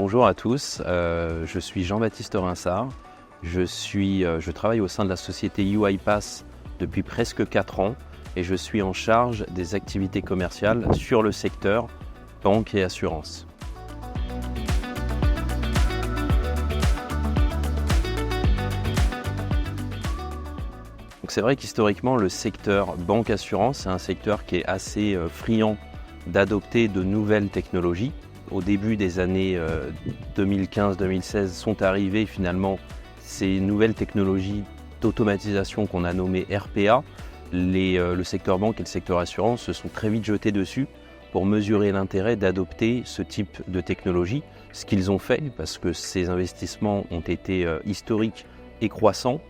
Bonjour à tous, je suis Jean-Baptiste Rinsard, je travaille au sein de la société UiPath depuis presque 4 ans et je suis en charge des activités commerciales sur le secteur banque et assurance. C'est vrai qu'historiquement, le secteur banque-assurance, c'est un secteur qui est assez friand d'adopter de nouvelles technologies. Au début des années 2015-2016 sont arrivées finalement ces nouvelles technologies d'automatisation qu'on a nommées RPA. Le secteur banque et le secteur assurance se sont très vite jetés dessus pour mesurer l'intérêt d'adopter ce type de technologie. Ce qu'ils ont fait, parce que ces investissements ont été historiques et croissants.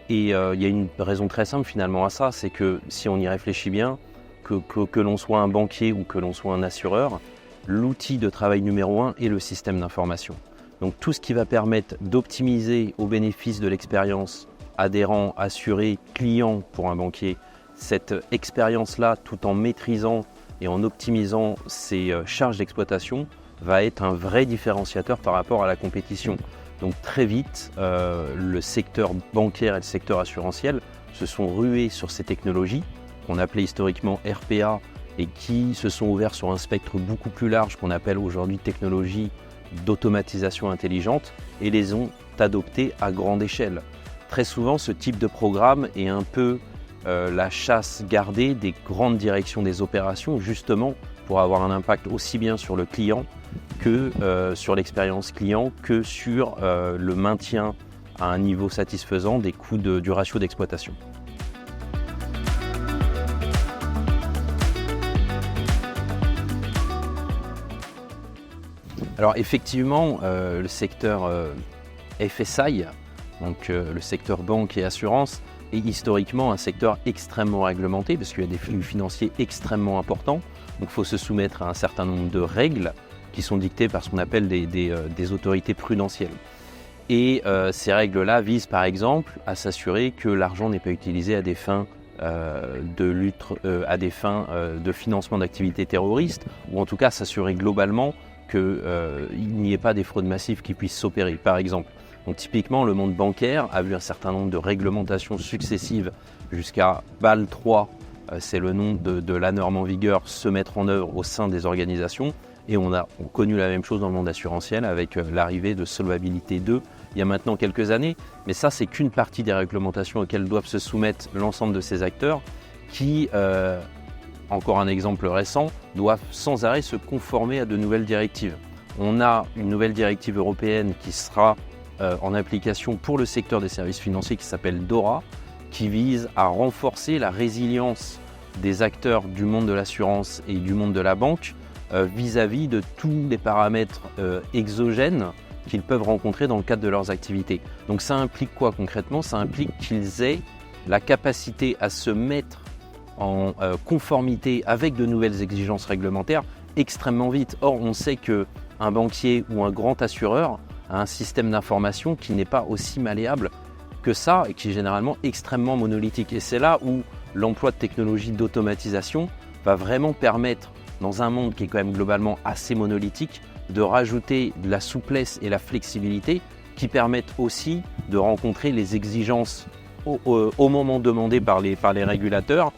Et il y a une raison très simple finalement à ça, c'est que si on y réfléchit bien, que l'on soit un banquier ou que l'on soit un assureur, l'outil de travail numéro 1 est le système d'information. Donc tout ce qui va permettre d'optimiser au bénéfice de l'expérience adhérent, assuré, client pour un banquier, cette expérience-là tout en maîtrisant et en optimisant ses charges d'exploitation va être un vrai différenciateur par rapport à la compétition. Donc très vite, le secteur bancaire et le secteur assurantiel se sont rués sur ces technologies qu'on appelait historiquement RPA et qui se sont ouverts sur un spectre beaucoup plus large qu'on appelle aujourd'hui technologies d'automatisation intelligente et les ont adoptées à grande échelle. Très souvent, ce type de programme est un peu la chasse gardée des grandes directions des opérations, justement pour avoir un impact aussi bien sur le client que sur l'expérience client, que sur le maintien à un niveau satisfaisant des coûts du ratio d'exploitation. Alors effectivement, le secteur FSI, donc le secteur banque et assurance, est historiquement un secteur extrêmement réglementé parce qu'il y a des flux financiers extrêmement importants. Donc il faut se soumettre à un certain nombre de règles qui sont dictées par ce qu'on appelle des autorités prudentielles. Et ces règles-là visent par exemple à s'assurer que l'argent n'est pas utilisé à des fins de lutte, à des fins de financement d'activités terroristes, ou en tout cas s'assurer globalement qu'il n'y ait pas des fraudes massives qui puissent s'opérer, par exemple. Donc typiquement, le monde bancaire a vu un certain nombre de réglementations successives jusqu'à BAL 3, c'est le nom de la norme en vigueur, se mettre en œuvre au sein des organisations. Et on a connu la même chose dans le monde assurantiel avec l'arrivée de Solvabilité 2 il y a maintenant quelques années. Mais ça, c'est qu'une partie des réglementations auxquelles doivent se soumettre l'ensemble de ces acteurs qui, encore un exemple récent, doivent sans arrêt se conformer à de nouvelles directives. On a une nouvelle directive européenne qui sera en application pour le secteur des services financiers qui s'appelle DORA, qui vise à renforcer la résilience des acteurs du monde de l'assurance et du monde de la banque vis-à-vis de tous les paramètres exogènes qu'ils peuvent rencontrer dans le cadre de leurs activités. Donc ça implique quoi concrètement? Ça implique qu'ils aient la capacité à se mettre en conformité avec de nouvelles exigences réglementaires extrêmement vite. Or, on sait qu'un banquier ou un grand assureur a un système d'information qui n'est pas aussi malléable que ça et qui est généralement extrêmement monolithique. Et c'est là où l'emploi de technologies d'automatisation va vraiment permettre, dans un monde qui est quand même globalement assez monolithique, de rajouter de la souplesse et la flexibilité qui permettent aussi de rencontrer les exigences au moment demandé par les régulateurs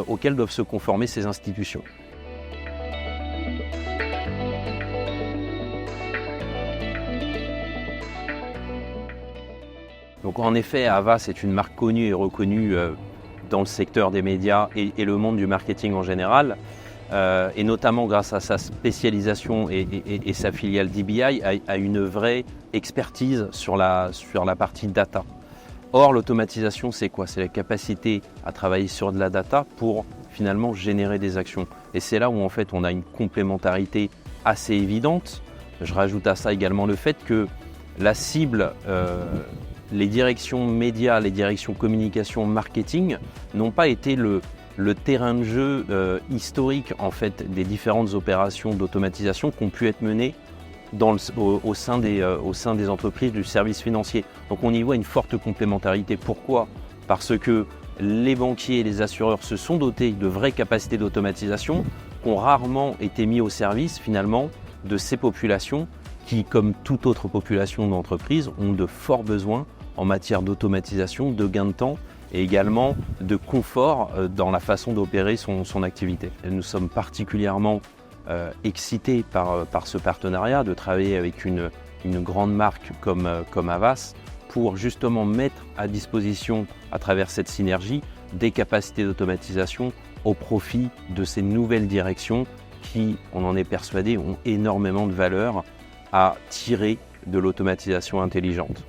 auxquels doivent se conformer ces institutions. Donc en effet, Havas est une marque connue et reconnue dans le secteur des médias et le monde du marketing en général, et notamment grâce à sa spécialisation et sa filiale DBI a une vraie expertise sur la partie data. Or, l'automatisation, c'est quoi? C'est la capacité à travailler sur de la data pour finalement générer des actions. Et c'est là où en fait on a une complémentarité assez évidente. Je rajoute à ça également le fait que la cible, les directions médias, les directions communication, marketing n'ont pas été le terrain de jeu historique en fait des différentes opérations d'automatisation qui ont pu être menées au sein des entreprises du service financier. Donc on y voit une forte complémentarité. Pourquoi? Parce que les banquiers et les assureurs se sont dotés de vraies capacités d'automatisation qui ont rarement été mis au service finalement de ces populations qui, comme toute autre population d'entreprise, ont de forts besoins en matière d'automatisation, de gain de temps et également de confort dans la façon d'opérer son activité. Et nous sommes particulièrement excités par ce partenariat, de travailler avec une grande marque comme Havas pour justement mettre à disposition, à travers cette synergie, des capacités d'automatisation au profit de ces nouvelles directions qui, on en est persuadé, ont énormément de valeur à tirer de l'automatisation intelligente.